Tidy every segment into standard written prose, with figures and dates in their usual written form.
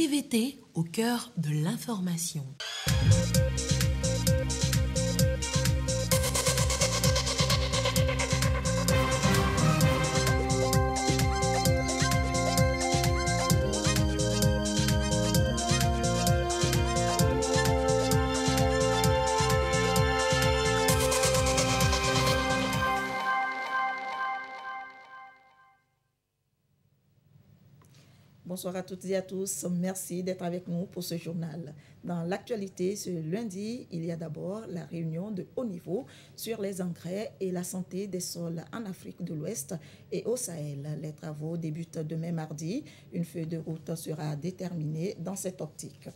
TVT au cœur de l'information. Bonsoir à toutes et à tous. Merci d'être avec nous pour ce journal. Dans l'actualité, ce lundi, il y a d'abord la réunion de haut niveau sur les engrais et la santé des sols en Afrique de l'Ouest et au Sahel. Les travaux débutent demain mardi. Une feuille de route sera déterminée dans cette optique.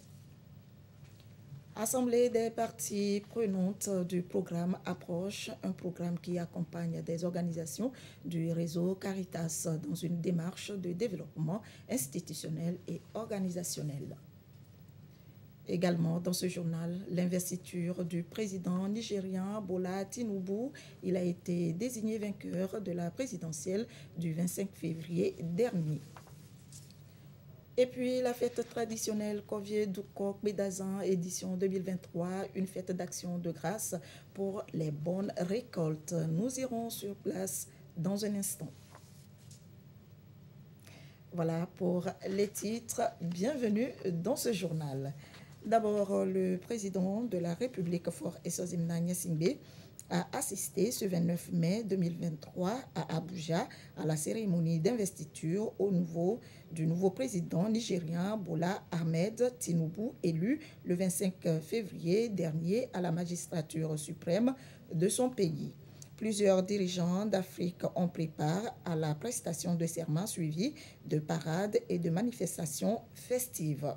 Assemblée des parties prenantes du programme Approche, un programme qui accompagne des organisations du réseau Caritas dans une démarche de développement institutionnel et organisationnel. Également dans ce journal, l'investiture du président nigérien Bola Tinubu. Il a été désigné vainqueur de la présidentielle du 25 février dernier. Et puis la fête traditionnelle Kovie Dukok Bedazan édition 2023, une fête d'action de grâce pour les bonnes récoltes. Nous irons sur place dans un instant. Voilà pour les titres. Bienvenue dans ce journal. D'abord, le président de la République Fort Esozimna Nyasingbe a assisté ce 29 mai 2023 à Abuja à la cérémonie d'investiture du nouveau président nigérien Bola Ahmed Tinubu, élu le 25 février dernier à la magistrature suprême de son pays. Plusieurs dirigeants d'Afrique ont pris part à la prestation de serment suivie de parades et de manifestations festives.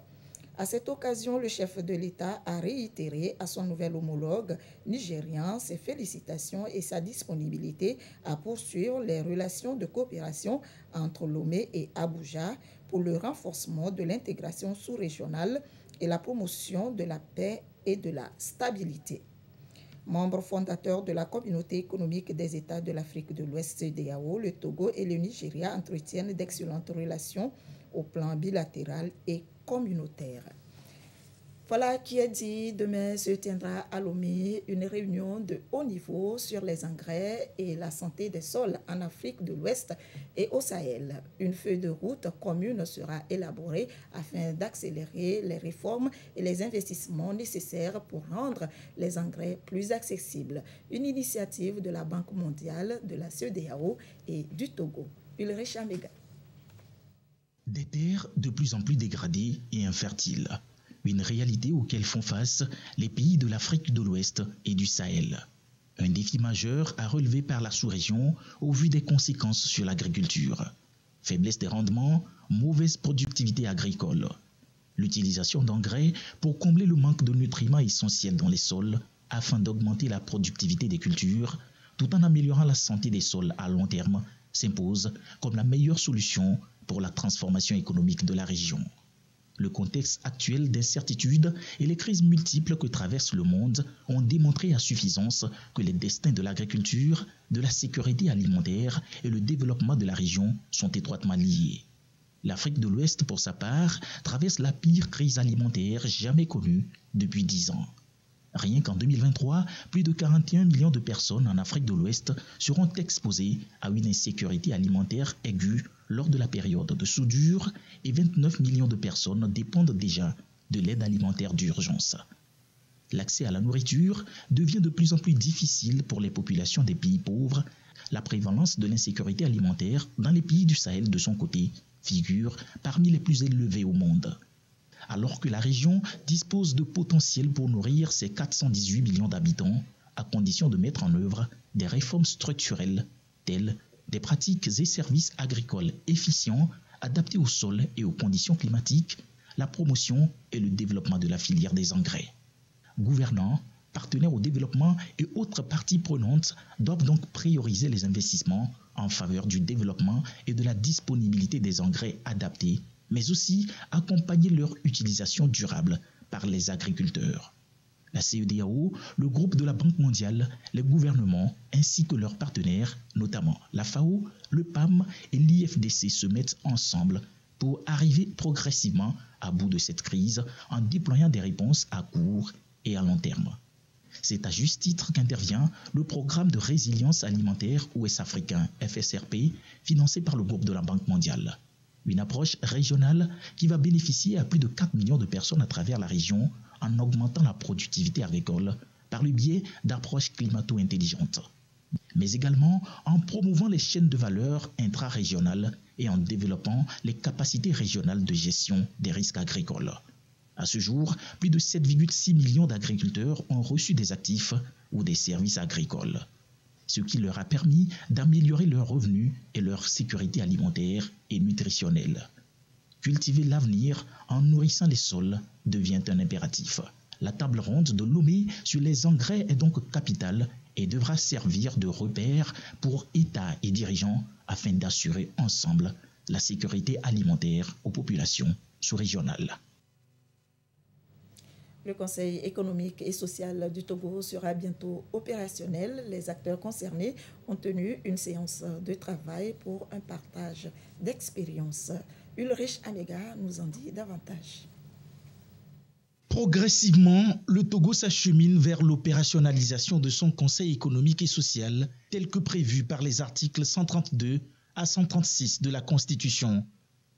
À cette occasion, le chef de l'État a réitéré à son nouvel homologue nigérien ses félicitations et sa disponibilité à poursuivre les relations de coopération entre Lomé et Abuja pour le renforcement de l'intégration sous-régionale et la promotion de la paix et de la stabilité. Membre fondateur de la Communauté économique des États de l'Afrique de l'Ouest CEDEAO, le Togo et le Nigeria entretiennent d'excellentes relations au plan bilatéral et communautaire. Voilà qui est dit. Demain se tiendra à Lomé une réunion de haut niveau sur les engrais et la santé des sols en Afrique de l'Ouest et au Sahel. Une feuille de route commune sera élaborée afin d'accélérer les réformes et les investissements nécessaires pour rendre les engrais plus accessibles. Une initiative de la Banque mondiale, de la CEDEAO et du Togo. Ulrich Amega. Des terres de plus en plus dégradées et infertiles. Une réalité auquel font face les pays de l'Afrique de l'Ouest et du Sahel. Un défi majeur à relever par la sous-région au vu des conséquences sur l'agriculture. Faiblesse des rendements, mauvaise productivité agricole. L'utilisation d'engrais pour combler le manque de nutriments essentiels dans les sols afin d'augmenter la productivité des cultures tout en améliorant la santé des sols à long terme s'impose comme la meilleure solution pour la transformation économique de la région. Le contexte actuel d'incertitude et les crises multiples que traverse le monde ont démontré à suffisance que les destins de l'agriculture, de la sécurité alimentaire et le développement de la région sont étroitement liés. L'Afrique de l'Ouest, pour sa part, traverse la pire crise alimentaire jamais connue depuis 10 ans. Rien qu'en 2023, plus de 41 millions de personnes en Afrique de l'Ouest seront exposées à une insécurité alimentaire aiguë lors de la période de soudure et 29 millions de personnes dépendent déjà de l'aide alimentaire d'urgence. L'accès à la nourriture devient de plus en plus difficile pour les populations des pays pauvres. La prévalence de l'insécurité alimentaire dans les pays du Sahel, de son côté, figure parmi les plus élevées au monde. Alors que la région dispose de potentiel pour nourrir ses 418 millions d'habitants, à condition de mettre en œuvre des réformes structurelles telles des pratiques et services agricoles efficients, adaptés au sol et aux conditions climatiques, la promotion et le développement de la filière des engrais. Gouvernants, partenaires au développement et autres parties prenantes doivent donc prioriser les investissements en faveur du développement et de la disponibilité des engrais adaptés, mais aussi accompagner leur utilisation durable par les agriculteurs. La CEDEAO, le groupe de la Banque mondiale, les gouvernements ainsi que leurs partenaires, notamment la FAO, le PAM et l'IFDC se mettent ensemble pour arriver progressivement à bout de cette crise en déployant des réponses à court et à long terme. C'est à juste titre qu'intervient le programme de résilience alimentaire ouest-africain FSRP, financé par le groupe de la Banque mondiale. Une approche régionale qui va bénéficier à plus de 4 millions de personnes à travers la région en augmentant la productivité agricole par le biais d'approches climato-intelligentes, mais également en promouvant les chaînes de valeur intra-régionales et en développant les capacités régionales de gestion des risques agricoles. À ce jour, plus de 7,6 millions d'agriculteurs ont reçu des actifs ou des services agricoles, ce qui leur a permis d'améliorer leurs revenus et leur sécurité alimentaire et nutritionnelle. Cultiver l'avenir en nourrissant les sols devient un impératif. La table ronde de Lomé sur les engrais est donc capitale et devra servir de repère pour États et dirigeants afin d'assurer ensemble la sécurité alimentaire aux populations sous-régionales. Le Conseil économique et social du Togo sera bientôt opérationnel. Les acteurs concernés ont tenu une séance de travail pour un partage d'expériences. Ulrich Amega nous en dit davantage. Progressivement, le Togo s'achemine vers l'opérationnalisation de son Conseil économique et social tel que prévu par les articles 132 à 136 de la Constitution.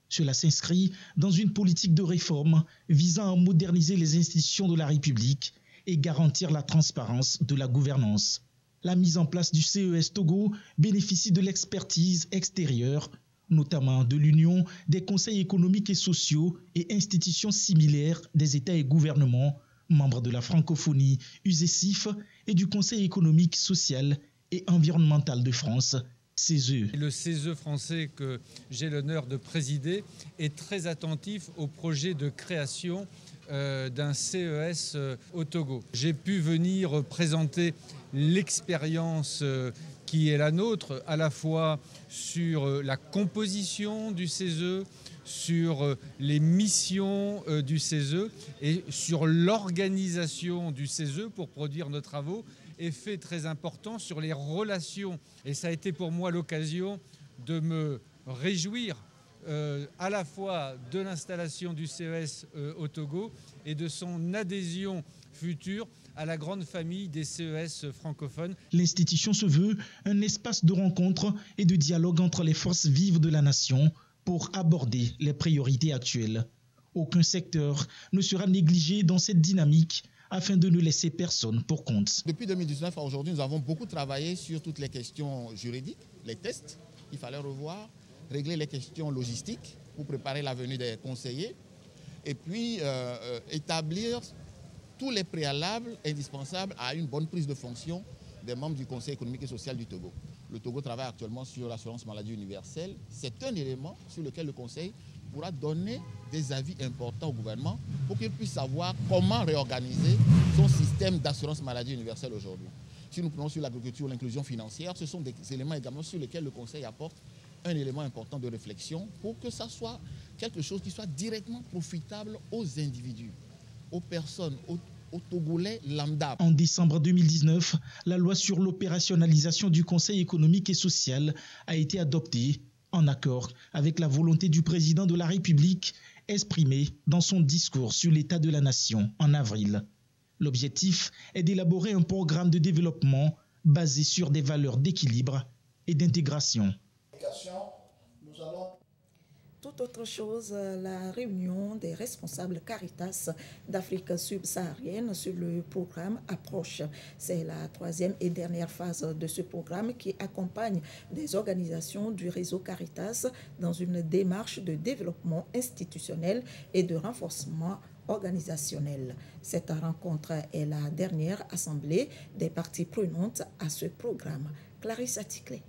Cela s'inscrit dans une politique de réforme visant à moderniser les institutions de la République et garantir la transparence de la gouvernance. La mise en place du CES Togo bénéficie de l'expertise extérieure, notamment de l'Union des conseils économiques et sociaux et institutions similaires des États et gouvernements, membres de la francophonie USECIF et du Conseil économique, social et environnemental de France, CESE. Le CESE français que j'ai l'honneur de présider est très attentif au projet de création d'un CES au Togo. J'ai pu venir présenter l'expérience qui est la nôtre, à la fois sur la composition du CESE, sur les missions du CESE et sur l'organisation du CESE pour produire nos travaux. Effet très important sur les relations. Et ça a été pour moi l'occasion de me réjouir à la fois de l'installation du CES au Togo et de son adhésion future à la grande famille des CES francophones. L'institution se veut un espace de rencontre et de dialogue entre les forces vives de la nation pour aborder les priorités actuelles. Aucun secteur ne sera négligé dans cette dynamique afin de ne laisser personne pour compte. Depuis 2019 à aujourd'hui, nous avons beaucoup travaillé sur toutes les questions juridiques, les tests qu'il fallait revoir, régler les questions logistiques pour préparer la venue des conseillers et puis établir tous les préalables indispensables à une bonne prise de fonction des membres du Conseil économique et social du Togo. Le Togo travaille actuellement sur l'assurance maladie universelle. C'est un élément sur lequel le Conseil pourra donner des avis importants au gouvernement pour qu'il puisse savoir comment réorganiser son système d'assurance maladie universelle aujourd'hui. Si nous prenons sur l'agriculture, l'inclusion financière, ce sont des éléments également sur lesquels le Conseil apporte un élément important de réflexion pour que ça soit quelque chose qui soit directement profitable aux individus, aux personnes, aux Togolais lambda. En décembre 2019, la loi sur l'opérationnalisation du Conseil économique et social a été adoptée en accord avec la volonté du président de la République exprimée dans son discours sur l'état de la nation en avril. L'objectif est d'élaborer un programme de développement basé sur des valeurs d'équilibre et d'intégration. Tout autre chose, la réunion des responsables Caritas d'Afrique subsaharienne sur le programme Approche. C'est la troisième et dernière phase de ce programme qui accompagne des organisations du réseau Caritas dans une démarche de développement institutionnel et de renforcement organisationnel. Cette rencontre est la dernière assemblée des parties prenantes à ce programme. Clarisse Aticlé.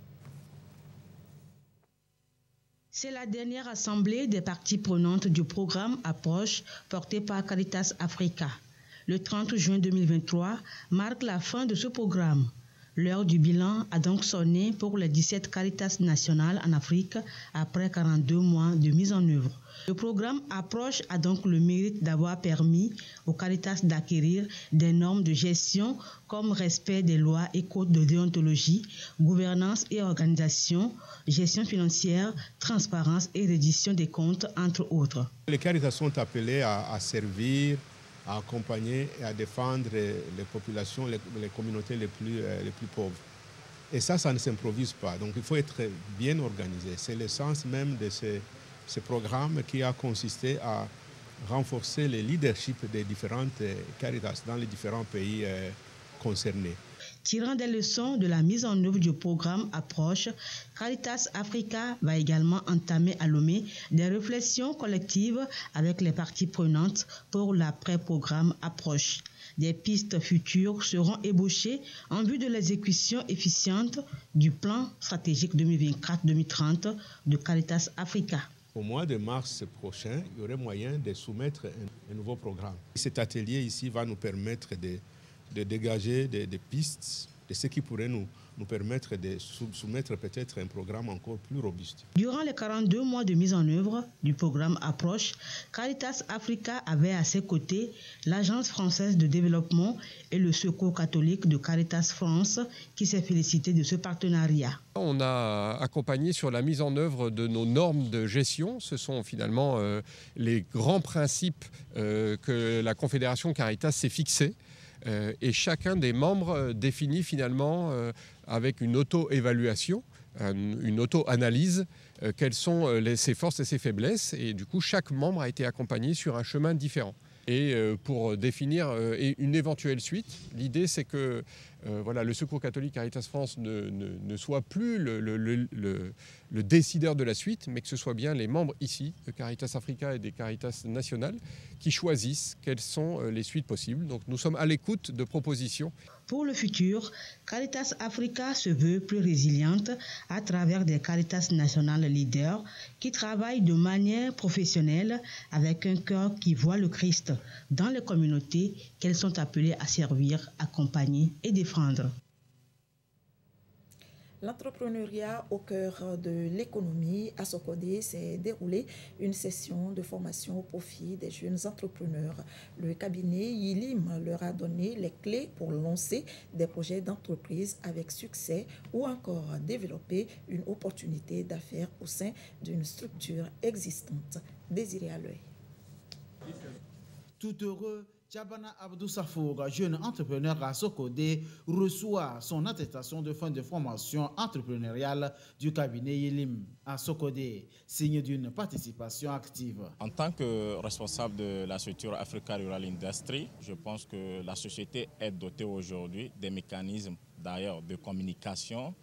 C'est la dernière assemblée des parties prenantes du programme Approche porté par Caritas Africa. Le 30 juin 2023 marque la fin de ce programme. L'heure du bilan a donc sonné pour les 17 Caritas nationales en Afrique après 42 mois de mise en œuvre. Le programme Approche a donc le mérite d'avoir permis aux Caritas d'acquérir des normes de gestion comme respect des lois et codes de déontologie, gouvernance et organisation, gestion financière, transparence et reddition des comptes, entre autres. Les Caritas sont appelés à servir, à accompagner et à défendre les populations, les communautés les plus pauvres. Et ça ne s'improvise pas. Donc il faut être bien organisé. C'est le sens même de ce programme qui a consisté à renforcer le leadership des différentes Caritas dans les différents pays concernés. Tirant des leçons de la mise en œuvre du programme Approche, Caritas Africa va également entamer à Lomé des réflexions collectives avec les parties prenantes pour l'après-programme Approche. Des pistes futures seront ébauchées en vue de l'exécution efficiente du plan stratégique 2024-2030 de Caritas Africa. Au mois de mars prochain, il y aurait moyen de soumettre un nouveau programme. Cet atelier ici va nous permettre de dégager des pistes de ce qui pourrait nous permettre de soumettre peut-être un programme encore plus robuste. Durant les 42 mois de mise en œuvre du programme Approche, Caritas Africa avait à ses côtés l'Agence française de développement et le Secours catholique de Caritas France qui s'est félicité de ce partenariat. On a accompagné sur la mise en œuvre de nos normes de gestion. Ce sont finalement les grands principes que la Confédération Caritas s'est fixés. Et chacun des membres définit finalement avec une auto-évaluation, une auto-analyse, quelles sont ses forces et ses faiblesses. Et du coup, chaque membre a été accompagné sur un chemin différent. Et pour définir une éventuelle suite, l'idée c'est que le Secours catholique Caritas France ne soit plus le décideur de la suite, mais que ce soit bien les membres ici, de Caritas Africa et des Caritas nationales, qui choisissent quelles sont les suites possibles. Donc nous sommes à l'écoute de propositions. Pour le futur, Caritas Africa se veut plus résiliente à travers des Caritas nationales leaders qui travaillent de manière professionnelle avec un cœur qui voit le Christ dans les communautés qu'elles sont appelées à servir, accompagner et défendre. L'entrepreneuriat au cœur de l'économie à Sokodé s'est déroulé une session de formation au profit des jeunes entrepreneurs. Le cabinet Yilim leur a donné les clés pour lancer des projets d'entreprise avec succès ou encore développer une opportunité d'affaires au sein d'une structure existante. Désiré à l'œil. Tout heureux, Tchabana Abdou Safour, jeune entrepreneur à Sokodé, reçoit son attestation de fin de formation entrepreneuriale du cabinet Yilim à Sokodé, signe d'une participation active. En tant que responsable de la structure Africa Rural Industry, je pense que la société est dotée aujourd'hui des mécanismes d'ailleurs de communication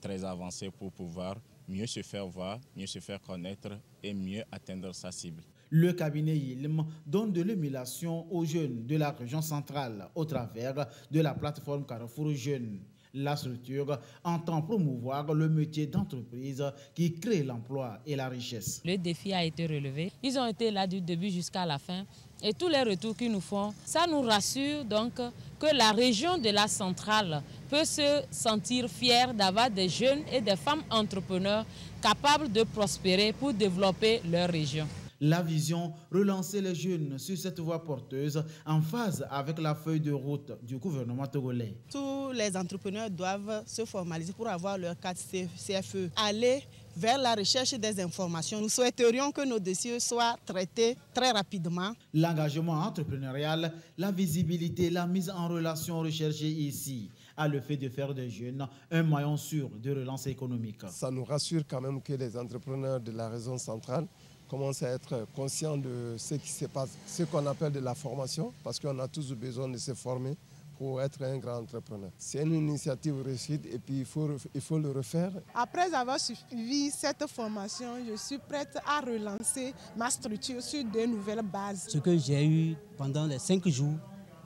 très avancés pour pouvoir mieux se faire voir, mieux se faire connaître et mieux atteindre sa cible. Le cabinet Yilim donne de l'émulation aux jeunes de la région centrale au travers de la plateforme Carrefour Jeunes. La structure entend promouvoir le métier d'entreprise qui crée l'emploi et la richesse. Le défi a été relevé. Ils ont été là du début jusqu'à la fin. Et tous les retours qu'ils nous font, ça nous rassure donc que la région de la centrale peut se sentir fière d'avoir des jeunes et des femmes entrepreneurs capables de prospérer pour développer leur région. La vision, relancer les jeunes sur cette voie porteuse en phase avec la feuille de route du gouvernement togolais. Tous les entrepreneurs doivent se formaliser pour avoir leur carte CFE. Aller vers la recherche des informations. Nous souhaiterions que nos dossiers soient traités très rapidement. L'engagement entrepreneurial, la visibilité, la mise en relation recherchée ici a le fait de faire des jeunes un maillon sûr de relance économique. Ça nous rassure quand même que les entrepreneurs de la région centrale commencent à être conscients de ce qui se passe, ce qu'on appelle de la formation, parce qu'on a tous besoin de se former pour être un grand entrepreneur. C'est une initiative réussite et puis il faut le refaire. Après avoir suivi cette formation, je suis prête à relancer ma structure sur de nouvelles bases. Ce que j'ai eu pendant les 5 jours,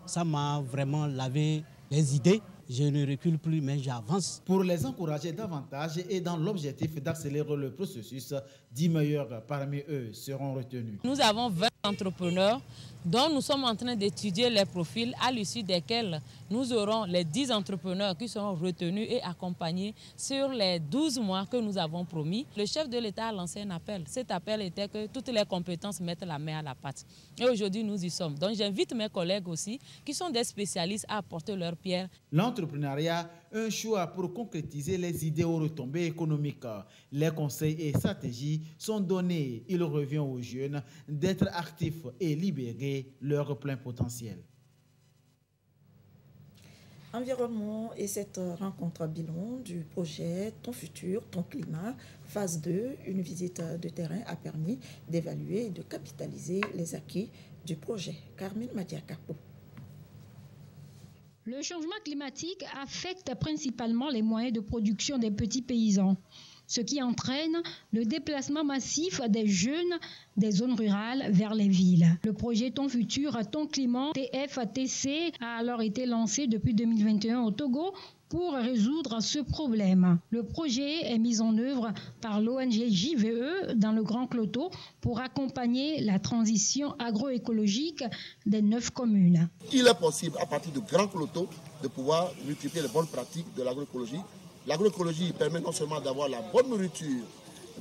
ça m'a vraiment lavé les idées. Je ne recule plus, mais j'avance. Pour les encourager davantage et dans l'objectif d'accélérer le processus, 10 meilleurs parmi eux seront retenus. Nous avons 20 entrepreneurs dont nous sommes en train d'étudier les profils à l'issue desquels nous aurons les 10 entrepreneurs qui seront retenus et accompagnés sur les 12 mois que nous avons promis. Le chef de l'État a lancé un appel. Cet appel était que toutes les compétences mettent la main à la pâte. Et aujourd'hui, nous y sommes. Donc j'invite mes collègues aussi, qui sont des spécialistes, à apporter leur pierre. L'entrepreneuriat, un choix pour concrétiser les idées aux retombées économiques. Les conseils et stratégies sont donnés. Il revient aux jeunes d'être actifs et libérer leur plein potentiel. Environnement et cette rencontre bilan du projet Ton futur, ton climat, phase 2, une visite de terrain a permis d'évaluer et de capitaliser les acquis du projet. Carmine Madiakapo. Le changement climatique affecte principalement les moyens de production des petits paysans, ce qui entraîne le déplacement massif des jeunes des zones rurales vers les villes. Le projet Ton futur, ton climat, TFTC, a alors été lancé depuis 2021 au Togo pour résoudre ce problème. Le projet est mis en œuvre par l'ONG JVE dans le Grand Cloto pour accompagner la transition agroécologique des 9 communes. Il est possible, à partir du Grand Cloto, de pouvoir multiplier les bonnes pratiques de l'agroécologie. L'agroécologie permet non seulement d'avoir la bonne nourriture,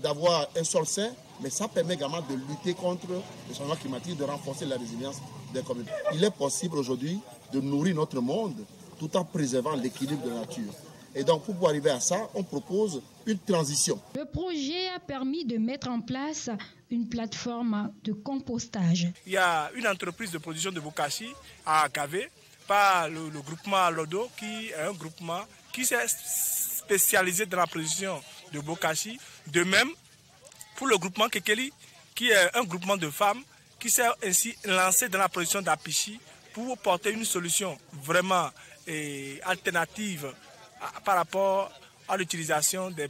d'avoir un sol sain, mais ça permet également de lutter contre le changement climatique, de renforcer la résilience des communes. Il est possible aujourd'hui de nourrir notre monde tout en préservant l'équilibre de la nature. Et donc, pour arriver à ça, on propose une transition. Le projet a permis de mettre en place une plateforme de compostage. Il y a une entreprise de production de bokashi à Agavé, par le groupement Lodo, qui est un groupement qui s'est spécialisé dans la production de bokashi. De même, pour le groupement Kekeli, qui est un groupement de femmes qui s'est ainsi lancé dans la production d'apichi pour porter une solution vraiment alternative par rapport à l'utilisation des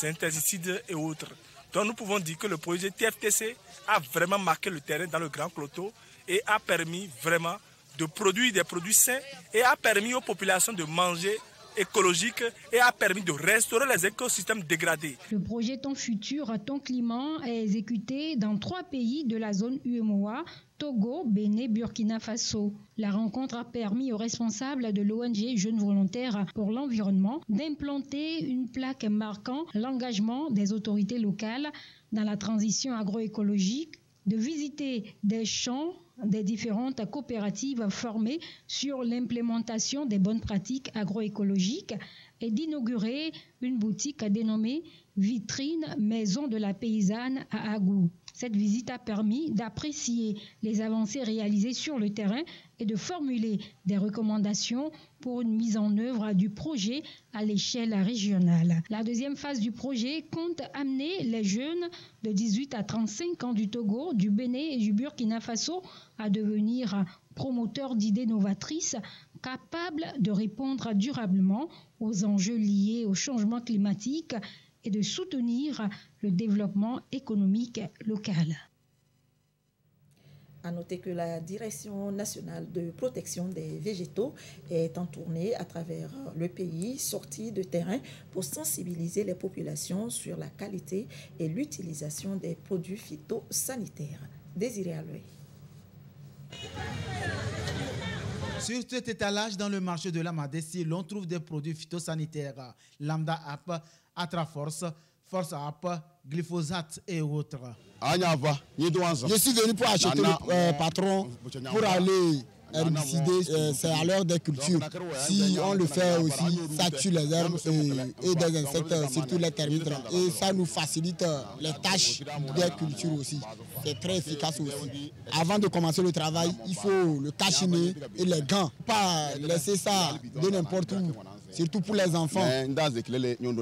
insecticides et autres. Donc nous pouvons dire que le projet TFTC a vraiment marqué le terrain dans le Grand Cloto et a permis vraiment de produire des produits sains et a permis aux populations de manger écologique et a permis de restaurer les écosystèmes dégradés. Le projet Ton futur, ton climat est exécuté dans 3 pays de la zone UEMOA, Togo, Bénin, Burkina Faso. La rencontre a permis aux responsables de l'ONG Jeunes Volontaires pour l'Environnement d'implanter une plaque marquant l'engagement des autorités locales dans la transition agroécologique, de visiter des champs des différentes coopératives formées sur l'implémentation des bonnes pratiques agroécologiques et d'inaugurer une boutique dénommée Vitrine Maison de la Paysanne à Agou. Cette visite a permis d'apprécier les avancées réalisées sur le terrain et de formuler des recommandations pour une mise en œuvre du projet à l'échelle régionale. La deuxième phase du projet compte amener les jeunes de 18 à 35 ans du Togo, du Bénin et du Burkina Faso à devenir promoteurs d'idées novatrices capables de répondre durablement aux enjeux liés au changement climatique et de soutenir le développement économique local. À noter que la Direction nationale de protection des végétaux est en tournée à travers le pays, sortie de terrain pour sensibiliser les populations sur la qualité et l'utilisation des produits phytosanitaires. Désiré Aloué. Sur cet étalage dans le marché de la Madessi, l'on trouve des produits phytosanitaires, Lambda App, Atraforce, Force App, glyphosate et autres. Je suis venu pour acheter le patron pour aller herbicider, c'est à l'heure des cultures. Si on le fait aussi, ça tue les herbes et des insectes, surtout les termites. Et ça nous facilite les tâches des cultures aussi. C'est très efficace aussi. Avant de commencer le travail, il faut le cache-nez et les gants. Pas laisser ça de n'importe où. Surtout pour les enfants.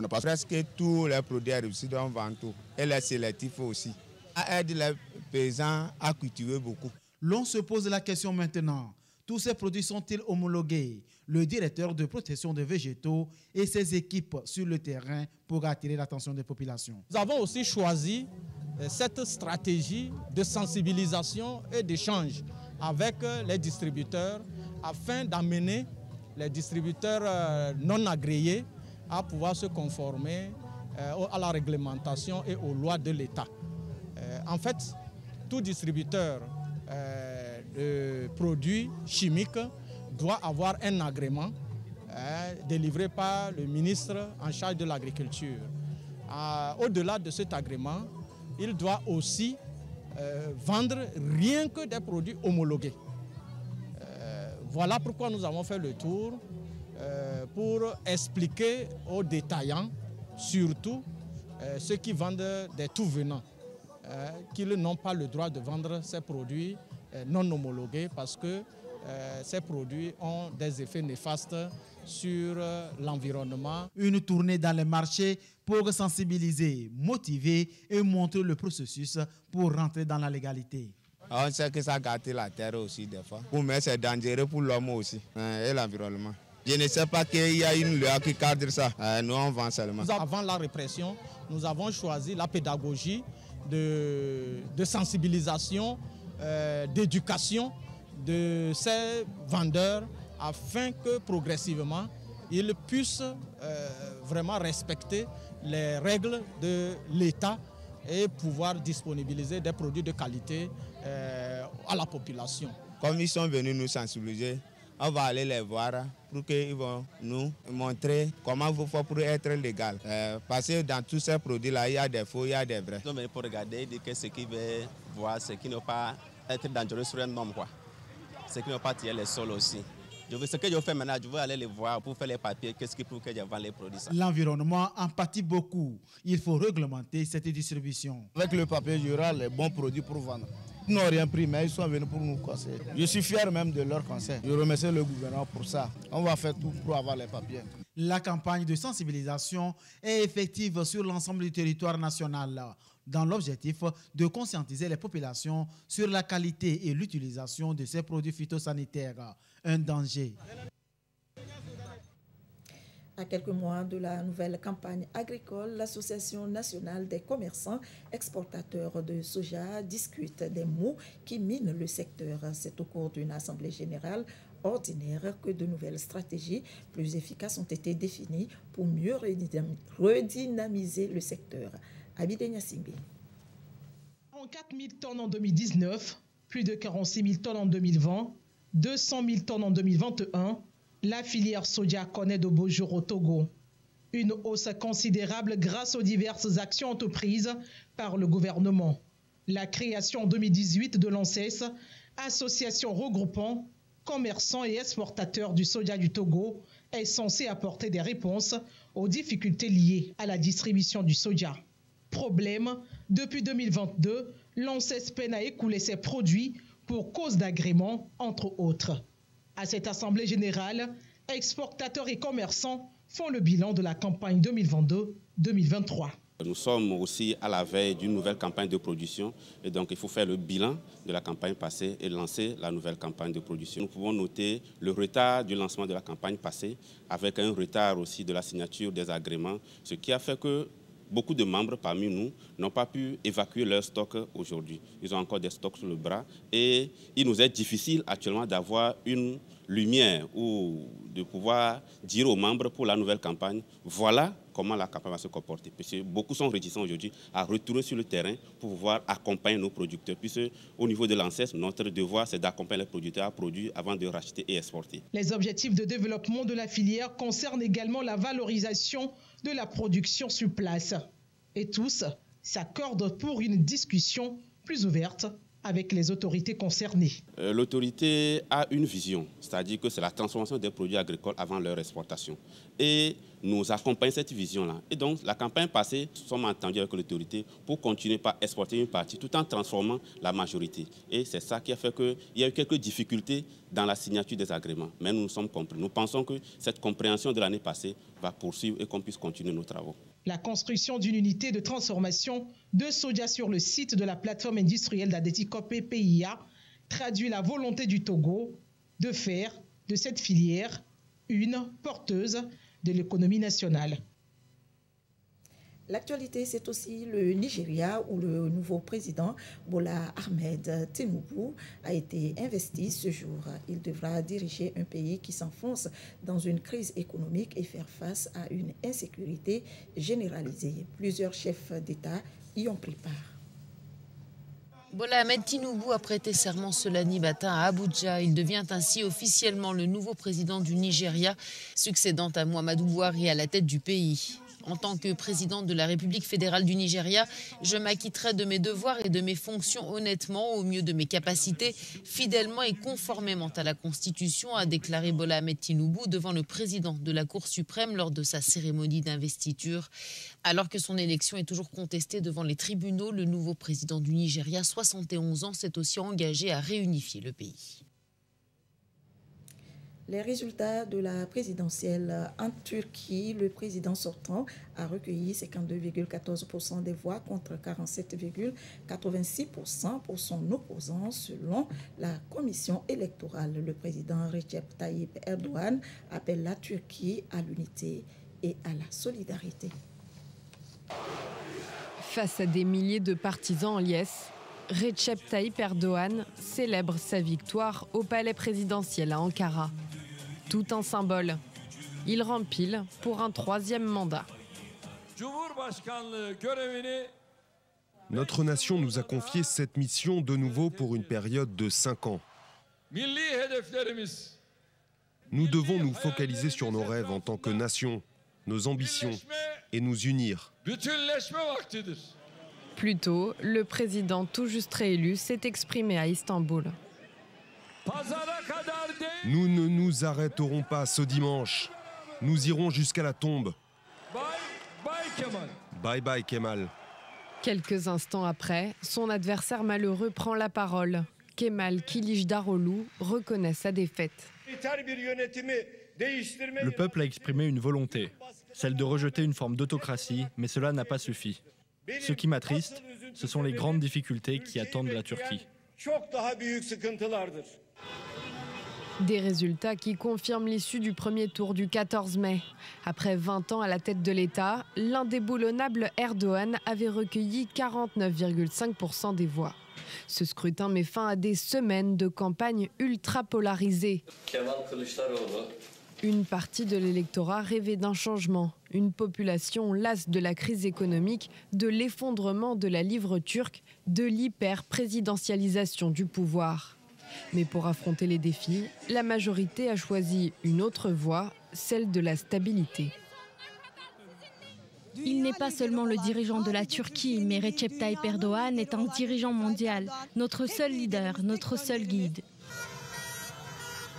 Presque tous les produits herbicides on vend tout. Et les sélectifs aussi. Ça aide les paysans à cultiver beaucoup. L'on se pose la question maintenant. Tous ces produits sont-ils homologués? Le directeur de protection des végétaux et ses équipes sur le terrain pour attirer l'attention des populations. Nous avons aussi choisi cette stratégie de sensibilisation et d'échange avec les distributeurs afin d'amener les distributeurs non agréés à pouvoir se conformer à la réglementation et aux lois de l'État. En fait, tout distributeur produits chimiques doit avoir un agrément délivré par le ministre en charge de l'agriculture. Au-delà de cet agrément, il doit aussi vendre rien que des produits homologués. Voilà pourquoi nous avons fait le tour pour expliquer aux détaillants, surtout ceux qui vendent des tout venants, qu'ils n'ont pas le droit de vendre ces produits non homologués parce que ces produits ont des effets néfastes sur l'environnement. Une tournée dans les marchés pour sensibiliser, motiver et montrer le processus pour rentrer dans la légalité. On sait que ça gâte la terre aussi des fois. Pour moi, c'est dangereux pour l'homme aussi et l'environnement. Je ne sais pas qu'il y a une loi qui cadre ça. Nous, on vend seulement. Avant la répression, nous avons choisi la pédagogie de sensibilisation, d'éducation de ces vendeurs afin que progressivement, ils puissent vraiment respecter les règles de l'État et pouvoir disponibiliser des produits de qualité à la population. Comme ils sont venus nous sensibiliser, on va aller les voir pour qu'ils vont nous montrer comment il faut faire pour être légal. Parce que dans tous ces produits-là, il y a des faux, il y a des vrais. Ils sont venus pour regarder, dire que ce qu'ils veulent voir, ce qui ne va pas être dangereux sur un homme, quoi. Ce qui ne va pas tirer les sols aussi. Ce que je fais maintenant, je veux aller les voir pour faire les papiers, qu'est-ce qui prouve que je vends les produits. L'environnement en pâtit beaucoup. Il faut réglementer cette distribution. Avec le papier, il y aura les bons produits pour vendre. Ils n'ont rien pris, mais ils sont venus pour nous conseiller. Je suis fier même de leur conseil. Je remercie le gouvernement pour ça. On va faire tout pour avoir les papiers. La campagne de sensibilisation est effective sur l'ensemble du territoire national, dans l'objectif de conscientiser les populations sur la qualité et l'utilisation de ces produits phytosanitaires, un danger. À quelques mois de la nouvelle campagne agricole, l'Association nationale des commerçants exportateurs de soja discute des maux qui minent le secteur. C'est au cours d'une assemblée générale ordinaire que de nouvelles stratégies plus efficaces ont été définies pour mieux redynamiser le secteur. Abidé Nyassimbi. 44 000 tonnes en 2019, plus de 46 000 tonnes en 2020, 200 000 tonnes en 2021. La filière soja connaît de beaux jours au Togo. Une hausse considérable grâce aux diverses actions entreprises par le gouvernement. La création en 2018 de l'ANSES, association regroupant commerçants et exportateurs du soja du Togo, est censée apporter des réponses aux difficultés liées à la distribution du soja. Problème, depuis 2022, l'ANSES peine à écouler ses produits pour cause d'agrément, entre autres. À cette assemblée générale, exportateurs et commerçants font le bilan de la campagne 2022-2023. Nous sommes aussi à la veille d'une nouvelle campagne de production et donc il faut faire le bilan de la campagne passée et lancer la nouvelle campagne de production. Nous pouvons noter le retard du lancement de la campagne passée avec un retard aussi de la signature des agréments, ce qui a fait que beaucoup de membres parmi nous n'ont pas pu évacuer leurs stocks aujourd'hui. Ils ont encore des stocks sur le bras et il nous est difficile actuellement d'avoir une lumière ou de pouvoir dire aux membres pour la nouvelle campagne, voilà comment la campagne va se comporter. Parce que beaucoup sont réticents aujourd'hui à retourner sur le terrain pour pouvoir accompagner nos producteurs. Puisque au niveau de l'ANSES, notre devoir, c'est d'accompagner les producteurs à produire avant de racheter et exporter. Les objectifs de développement de la filière concernent également la valorisation de la production sur place. Et tous s'accordent pour une discussion plus ouverte avec les autorités concernées. L'autorité a une vision, c'est-à-dire que c'est la transformation des produits agricoles avant leur exportation. Et nous accompagnons cette vision-là. Et donc, la campagne passée, nous sommes entendus avec l'autorité pour continuer par exporter une partie tout en transformant la majorité. Et c'est ça qui a fait qu'il y a eu quelques difficultés dans la signature des agréments. Mais nous nous sommes compris. Nous pensons que cette compréhension de l'année passée va poursuivre et qu'on puisse continuer nos travaux. La construction d'une unité de transformation de soja sur le site de la plateforme industrielle d'Adétikopé PIA traduit la volonté du Togo de faire de cette filière une porteuse de l'économie nationale. L'actualité, c'est aussi le Nigeria où le nouveau président Bola Ahmed Tinubu a été investi ce jour. Il devra diriger un pays qui s'enfonce dans une crise économique et faire face à une insécurité généralisée. Plusieurs chefs d'État y ont pris part. Bola Ahmed Tinubu a prêté serment ce lundi matin à Abuja. Il devient ainsi officiellement le nouveau président du Nigeria, succédant à Muhammadu Buhari à la tête du pays. En tant que président de la République fédérale du Nigeria, je m'acquitterai de mes devoirs et de mes fonctions honnêtement, au mieux de mes capacités, fidèlement et conformément à la Constitution, a déclaré Bola Ahmed Tinubu devant le président de la Cour suprême lors de sa cérémonie d'investiture. Alors que son élection est toujours contestée devant les tribunaux, le nouveau président du Nigeria, 71 ans, s'est aussi engagé à réunifier le pays. Les résultats de la présidentielle en Turquie, le président sortant a recueilli 52,14% des voix contre 47,86% pour son opposant selon la commission électorale. Le président Recep Tayyip Erdogan appelle la Turquie à l'unité et à la solidarité. Face à des milliers de partisans en liesse, Recep Tayyip Erdogan célèbre sa victoire au palais présidentiel à Ankara. Tout un symbole. Il rempile pour un 3e mandat. Notre nation nous a confié cette mission de nouveau pour une période de 5 ans. Nous devons nous focaliser sur nos rêves en tant que nation, nos ambitions et nous unir. Plus tôt, le président tout juste réélu s'est exprimé à Istanbul. Nous ne nous arrêterons pas ce dimanche. Nous irons jusqu'à la tombe. Bye bye Kemal. Quelques instants après, son adversaire malheureux prend la parole. Kemal Kılıçdaroğlu reconnaît sa défaite. Le peuple a exprimé une volonté, celle de rejeter une forme d'autocratie, mais cela n'a pas suffi. Ce qui m'attriste, ce sont les grandes difficultés qui attendent la Turquie. Des résultats qui confirment l'issue du premier tour du 14 mai. Après 20 ans à la tête de l'État, l'indéboulonnable Erdogan avait recueilli 49,5% des voix. Ce scrutin met fin à des semaines de campagne ultra polarisée. Une partie de l'électorat rêvait d'un changement. Une population lasse de la crise économique, de l'effondrement de la livre turque, de l'hyper-présidentialisation du pouvoir. Mais pour affronter les défis, la majorité a choisi une autre voie, celle de la stabilité. Il n'est pas seulement le dirigeant de la Turquie, mais Recep Tayyip Erdogan est un dirigeant mondial, notre seul leader, notre seul guide.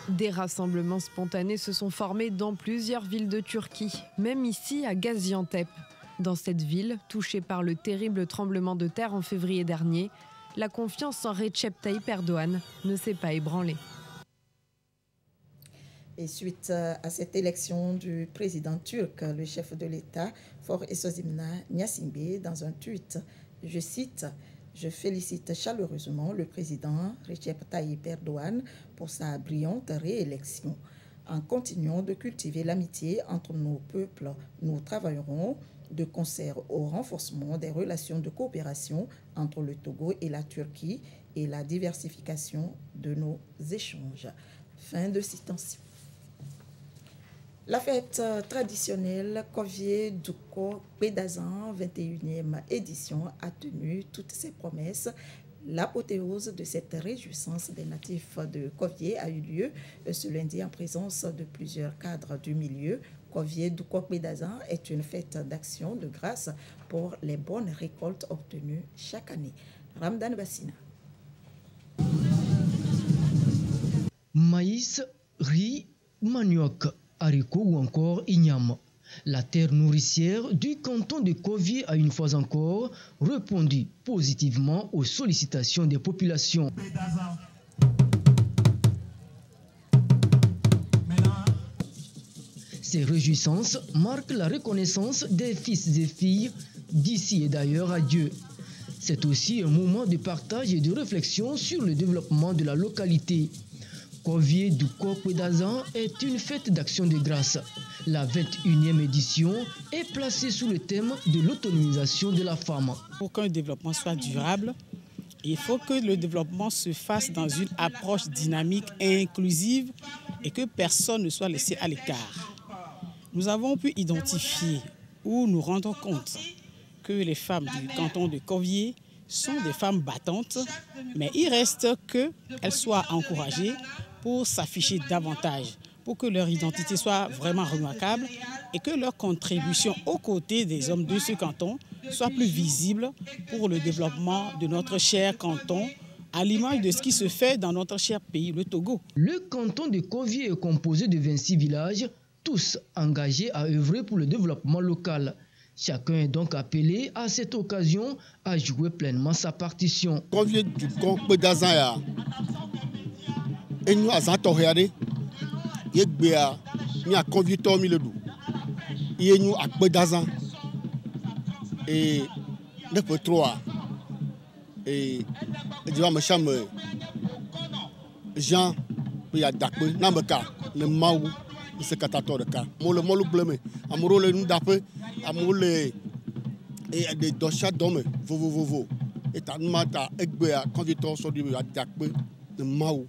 Des rassemblements spontanés se sont formés dans plusieurs villes de Turquie, même ici à Gaziantep. Dans cette ville, touchée par le terrible tremblement de terre en février dernier, la confiance en Recep Tayyip Erdogan ne s'est pas ébranlée. Et suite à cette élection du président turc, le chef de l'État, Faure Esozimna Gnassingbé, dans un tweet, je cite, « Je félicite chaleureusement le président Recep Tayyip Erdogan pour sa brillante réélection. En continuant de cultiver l'amitié entre nos peuples, nous travaillerons de concert au renforcement des relations de coopération entre le Togo et la Turquie et la diversification de nos échanges. » Fin de citation. La fête traditionnelle Kovie Duko Pedazan, 21e édition, a tenu toutes ses promesses. L'apothéose de cette réjouissance des natifs de Kovie a eu lieu ce lundi en présence de plusieurs cadres du milieu. Kovie Duko Pedazan est une fête d'action de grâce pour les bonnes récoltes obtenues chaque année. Ramdan Bassina. Maïs, riz, manioc, haricots ou encore igname. La terre nourricière du canton de Kovie a une fois encore répondu positivement aux sollicitations des populations. Ces réjouissances marquent la reconnaissance des fils et filles d'ici et d'ailleurs à Dieu. C'est aussi un moment de partage et de réflexion sur le développement de la localité. Kovie Duko Pedazan est une fête d'action de grâce. La 21e édition est placée sous le thème de l'autonomisation de la femme. Pour qu'un développement soit durable, il faut que le développement se fasse dans une approche dynamique et inclusive et que personne ne soit laissé à l'écart. Nous avons pu identifier ou nous rendre compte que les femmes du canton de Kovie sont des femmes battantes, mais il reste qu'elles soient encouragées pour s'afficher davantage, pour que leur identité soit vraiment remarquable et que leur contribution aux côtés des hommes de ce canton soit plus visible pour le développement de notre cher canton, à l'image de ce qui se fait dans notre cher pays, le Togo. Le canton de Kovie est composé de 26 villages, tous engagés à œuvrer pour le développement local. Chacun est donc appelé à cette occasion à jouer pleinement sa partition. Kovie du Kongbe d'Azaya, et nous avons regardé, nous avons Kovie Tomi le Dou, et nous avons Dazan, et nous avons 3. Et je me chame Jean, il y a Dakpe, Nambeka, le Maou, c'est Katato de Ka. Moi, le Molu Bleme, Amouro le Ndape, Amouro le. Et des dochats d'hommes, Vovo. Et Tanmata, Egbea, Convitor, Sodi, Dakpe, le Maou.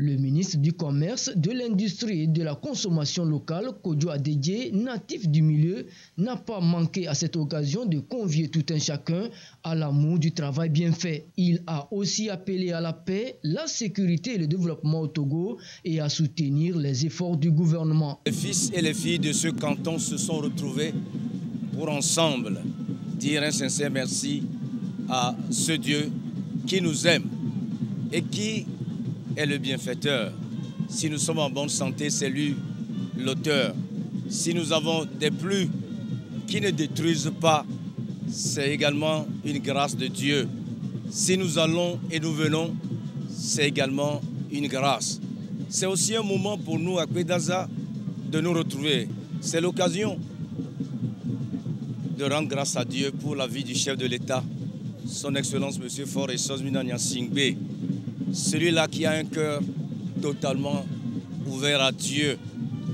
Le ministre du Commerce, de l'Industrie et de la Consommation locale, Kodjo Adedje, natif du milieu, n'a pas manqué à cette occasion de convier tout un chacun à l'amour du travail bien fait. Il a aussi appelé à la paix, la sécurité et le développement au Togo et à soutenir les efforts du gouvernement. Les fils et les filles de ce canton se sont retrouvés pour ensemble dire un sincère merci à ce Dieu qui nous aime et qui est le bienfaiteur. Si nous sommes en bonne santé, c'est lui l'auteur. Si nous avons des pluies qui ne détruisent pas, c'est également une grâce de Dieu. Si nous allons et nous venons, c'est également une grâce. C'est aussi un moment pour nous à Kwedaza de nous retrouver. C'est l'occasion de rendre grâce à Dieu pour la vie du chef de l'État, son Excellence M. Faure Essozi-Mina Singbe. Celui-là qui a un cœur totalement ouvert à Dieu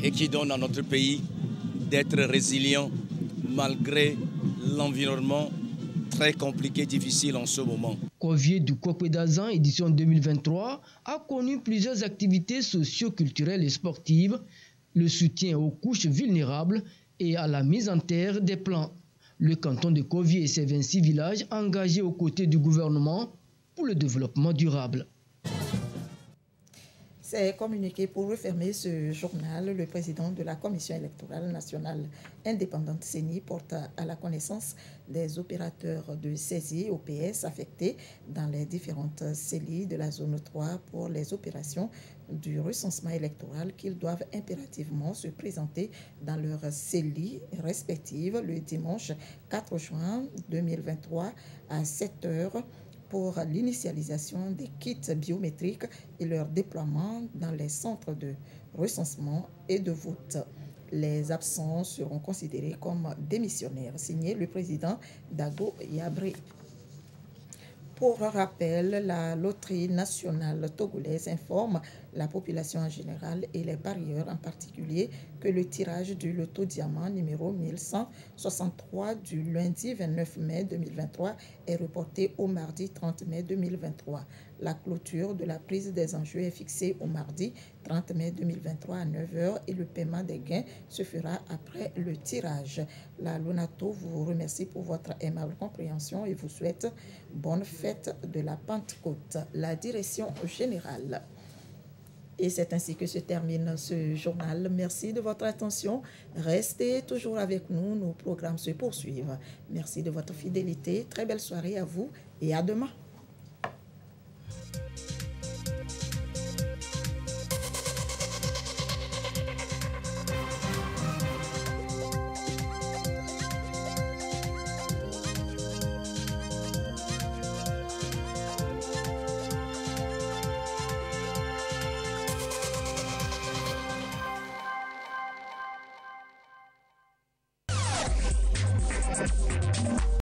et qui donne à notre pays d'être résilient malgré l'environnement très compliqué, difficile en ce moment. Kovie du Kokwe d'Azan, édition 2023, a connu plusieurs activités socio-culturelles et sportives, le soutien aux couches vulnérables et à la mise en terre des plants. Le canton de Kovie et ses 26 villages engagés aux côtés du gouvernement pour le développement durable. C'est communiqué pour refermer ce journal. Le président de la Commission électorale nationale indépendante CENI porte à la connaissance des opérateurs de saisie OPS affectés dans les différentes CELI de la zone 3 pour les opérations du recensement électoral qu'ils doivent impérativement se présenter dans leurs CELI respectives le dimanche 4 juin 2023 à 7h pour l'initialisation des kits biométriques et leur déploiement dans les centres de recensement et de vote. Les absents seront considérés comme démissionnaires. Signé le président Dago Yabré. Pour rappel, la loterie nationale togolaise informe la population en général et les parieurs en particulier que le tirage du loto diamant numéro 1163 du lundi 29 mai 2023 est reporté au mardi 30 mai 2023. La clôture de la prise des enjeux est fixée au mardi 30 mai 2023 à 9h et le paiement des gains se fera après le tirage. La Lonato vous remercie pour votre aimable compréhension et vous souhaite bonne fête de la Pentecôte. La direction générale. Et c'est ainsi que se termine ce journal. Merci de votre attention. Restez toujours avec nous. Nos programmes se poursuivent. Merci de votre fidélité. Très belle soirée à vous et à demain.